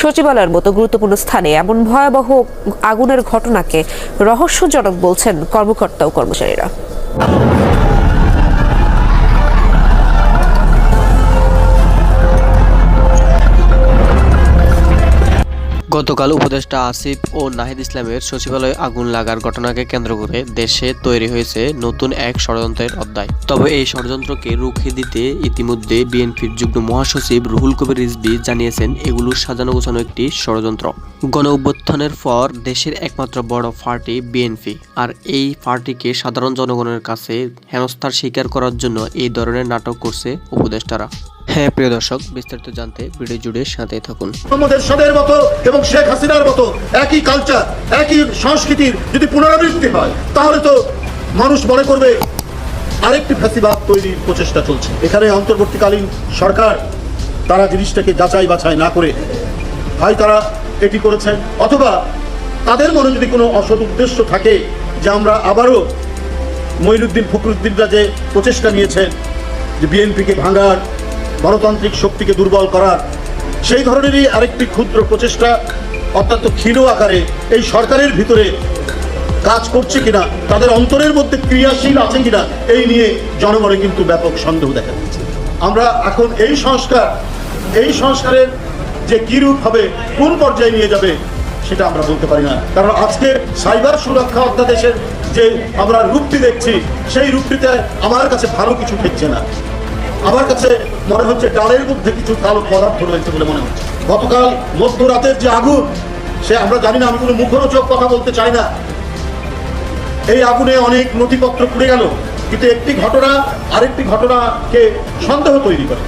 সচিবালয়ের মতো গুরুত্বপূর্ণ স্থানে এমন ভয়াবহ আগুনের ঘটনাকে রহস্যজনক বলছেন কর্মকর্তা ও কর্মচারীরা। গতকাল উপদেষ্টা আসিফ ও নাহিদ ইসলামের সচিবালয়ে আগুন লাগার ঘটনাকে কেন্দ্র করে দেশে তৈরি হয়েছে নতুন এক ষড়যন্ত্রের অধ্যায়। তবে এই ষড়যন্ত্রকে রুখে দিতে ইতিমধ্যে বিএনপির যুগ্ম মহাসচিব রুহুল কবির রিজভী জানিয়েছেন এগুলো সাজানো গোছানো একটি ষড়যন্ত্র। গণ অভ্যুত্থানের পর দেশের একমাত্র বড় পার্টি বিএনপি, আর এই পার্টিকে সাধারণ জনগণের কাছে হেনস্থার স্বীকার করার জন্য এই ধরনের নাটক করছে উপদেষ্টারা। হ্যাঁ প্রিয় দর্শক, বিস্তারিত জানতে ভিডিও জুড়ে সাথেই থাকুন। মোহাম্মদ এরশাদের মতো এবং শেখ হাসিনার মতো একই কালচার, একই সংস্কৃতির যদি পুনরাবৃত্তি হয়, তাহলে তো মানুষ মনে করবে আরেকটি ফ্যাসিবাদ তৈরির প্রচেষ্টা চলছে। এখানে অন্তর্বর্তীকালীন সরকার তারা জিনিসটাকে যাচাই বাছাই না করে হয় তারা এটি করেছেন, অথবা তাদের মনে যদি কোনো অসৎ উদ্দেশ্য থাকে যে আমরা আবারও মঈনুদ্দিন ফখরুদ্দিনরা যে প্রচেষ্টা নিয়েছেন যে বিএনপিকে ভাঙার, গণতান্ত্রিক শক্তিকে দুর্বল করার, সেই ধরনেরই আরেকটি ক্ষুদ্র প্রচেষ্টা অত্যন্ত ক্ষীণ আকারে এই সরকারের ভিতরে কাজ করছে কিনা, তাদের অন্তরের মধ্যে ক্রিয়াশীল আছে কিনা, এই নিয়ে জনগণে কিন্তু ব্যাপক সন্দেহ দেখা যাচ্ছে। আমরা এখন এই সংস্কারের যে কি রূপ হবে, কোন পর্যায়ে নিয়ে যাবে, সেটা আমরা বলতে পারি না। কারণ আজকে সাইবার সুরক্ষা অধ্যাদেশের যে আমরা রূপটি দেখছি, সেই রূপটিতে আমার কাছে ভালো কিছু দেখছে না। আমার কাছে মনে হচ্ছে ডালের মধ্যে কিছু কালো পদার্থ রয়েছে বলে মনে হচ্ছে। গতকাল মধ্যরাতের যে আগুন, সে আমরা জানি না, আমি কোনো মুখরোচক কথা বলতে চাই না। এই আগুনে অনেক নথিপত্র পুড়ে গেল, কিন্তু একটি ঘটনা আরেকটি ঘটনাকে সন্দেহ তৈরি করে।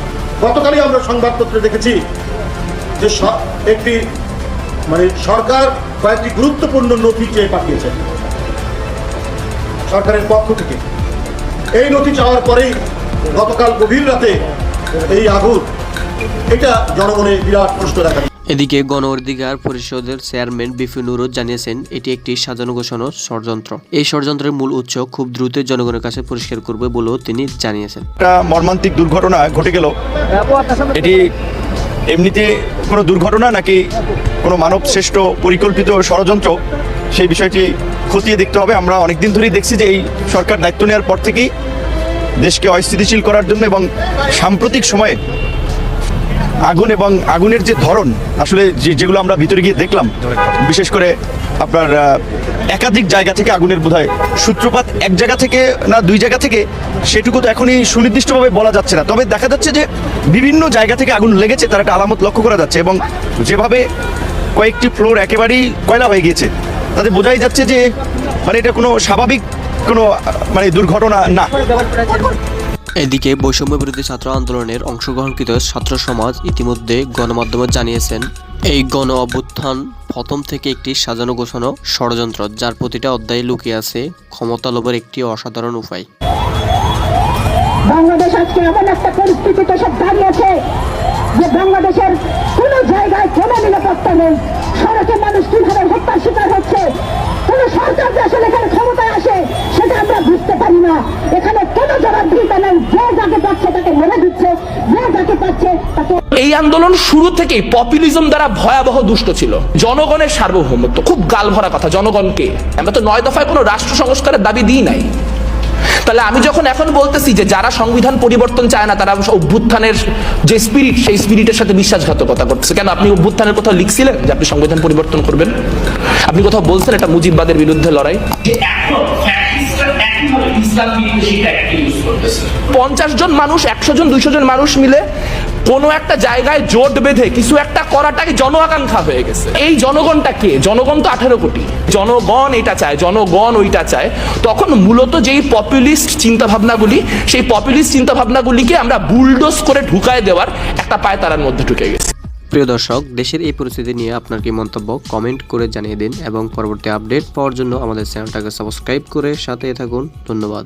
গতকালই আমরা সংবাদপত্রে দেখেছি যে একটি সরকার কয়েকটি গুরুত্বপূর্ণ নথি চেয়ে পাঠিয়েছেন সরকারের পক্ষ থেকে। এই নথি চাওয়ার পরেই গতকাল গভীর রাতে এই আগুন, এটা জনগণে বিরাট প্রশ্ন দেখা। এদিকে গণ অধিকার পরিষদের চেয়ারম্যান বিপি নুরুজ জানিয়েছেন এটি একটি সাজানো গোছানো ষড়যন্ত্র। এই ষড়যন্ত্রের মূল উৎস খুব দ্রুত জনগণের কাছে পরিষ্কার করবে বলেও তিনি জানিয়েছেন। একটা মর্মান্তিক দুর্ঘটনা ঘটে গেল, এটি এমনিতে কোনো দুর্ঘটনা নাকি কোনো মানব শ্রেষ্ঠ পরিকল্পিত ষড়যন্ত্র, সেই বিষয়টি খতিয়ে দেখতে হবে। আমরা অনেকদিন ধরেই দেখছি যে এই সরকার দায়িত্ব নেওয়ার পর থেকেই দেশকে অস্থিতিশীল করার জন্য এবং সাম্প্রতিক সময়ে আগুন এবং আগুনের যে ধরন, আসলে যেগুলো আমরা ভিতরে গিয়ে দেখলাম, বিশেষ করে আপনার একাধিক জায়গা থেকে আগুনের বোধহয় সূত্রপাত এক জায়গা থেকে না দুই জায়গা থেকে, সেটুকু তো এখনই সুনির্দিষ্টভাবে বলা যাচ্ছে না। তবে দেখা যাচ্ছে যে বিভিন্ন জায়গা থেকে আগুন লেগেছে, তার একটা আলামত লক্ষ্য করা যাচ্ছে, এবং যেভাবে কয়েকটি ফ্লোর একেবারেই কয়লা হয়ে গিয়েছে, তাতে বোঝাই যাচ্ছে যে এটা কোনো স্বাভাবিক কোনো দুর্ঘটনা না। এদিকে বৈষম্য বিরোধী ছাত্র আন্দোলনের অংশগ্রহণকৃত ছাত্র সমাজ ইতিমধ্যে গণমাধ্যমে জানিয়েছেন এই গণ অভ্যুত্থান প্রথম থেকে একটি সাজানো গোছানো ষড়যন্ত্র, যার প্রতিটা অধ্যায়ে লুকিয়ে আছে ক্ষমতা লোভের একটি অসাধারণ উপায়। বাংলাদেশ আজকে এমন একটা পরিস্থিতিতে সব দাঁড়িয়েছে যে বাংলাদেশের কোন জায়গায় কোনো নিরাপত্তা নেই। সড়কে মানুষ কিভাবে হত্যার শিকার হচ্ছে, কোন সরকার যে আসলে এখানে ক্ষমতায় আসে সেটা আমরা বুঝতে পারি না। এখানে কোনো জবাবদিহিতা নেই, যে যাকে পাচ্ছে তাকে মেরে দিচ্ছে, যে যাকে পাচ্ছে তাকে। এই আন্দোলন শুরু থেকেই পপুলিজম দ্বারা ভয়াবহ দুষ্ট ছিল। জনগণের সার্বভৌমত্ব, খুব গাল ভরা কথা। জনগণকে আমরা তো 9 দফায় কোনো রাষ্ট্র সংস্কারের দাবি দিই নাই। তাহলে আমি যখন এখন বলতেছি যে যারা সংবিধান পরিবর্তন চায় না, তারা অভ্যুত্থানের যে স্পিরিট, সেই স্পিরিটের সাথে বিশ্বাসঘাতকতা করতেছে। কেন? আপনি অভ্যুত্থানের কোথাও লিখছিলেন যে আপনি সংবিধান পরিবর্তন করবেন? আপনি কোথাও বলছেন এটা মুজিববাদের বিরুদ্ধে লড়াই? 50 জন মানুষ, 100 জন, 200 জন মানুষ মিলে কোনো একটা জায়গায় জোট বেঁধে কিছু একটা করাটাই জন আকাঙ্ক্ষা হয়ে গেছে। এই জনগণটা কে? জনগণ তো 18 কোটি। জনগণ এটা চায়, জনগণ ওইটা চায়। তখন মূলত যেই পপুলিস্ট চিন্তাভাবনাগুলি, সেই পপুলিস্ট চিন্তাভাবনাগুলিকে আমরা বুলডোজ করে ঢুকায় দেওয়ার একটা পায়তারার মধ্যে ঢুকে গেছে। প্রিয় দর্শক, দেশের এই পরিস্থিতি নিয়ে আপনার কি মন্তব্য কমেন্ট করে জানিয়ে দিন এবং পরবর্তী আপডেট পাওয়ার জন্য আমাদের চ্যানেলটাকে সাবস্ক্রাইব করে সাথে থাকুন। ধন্যবাদ।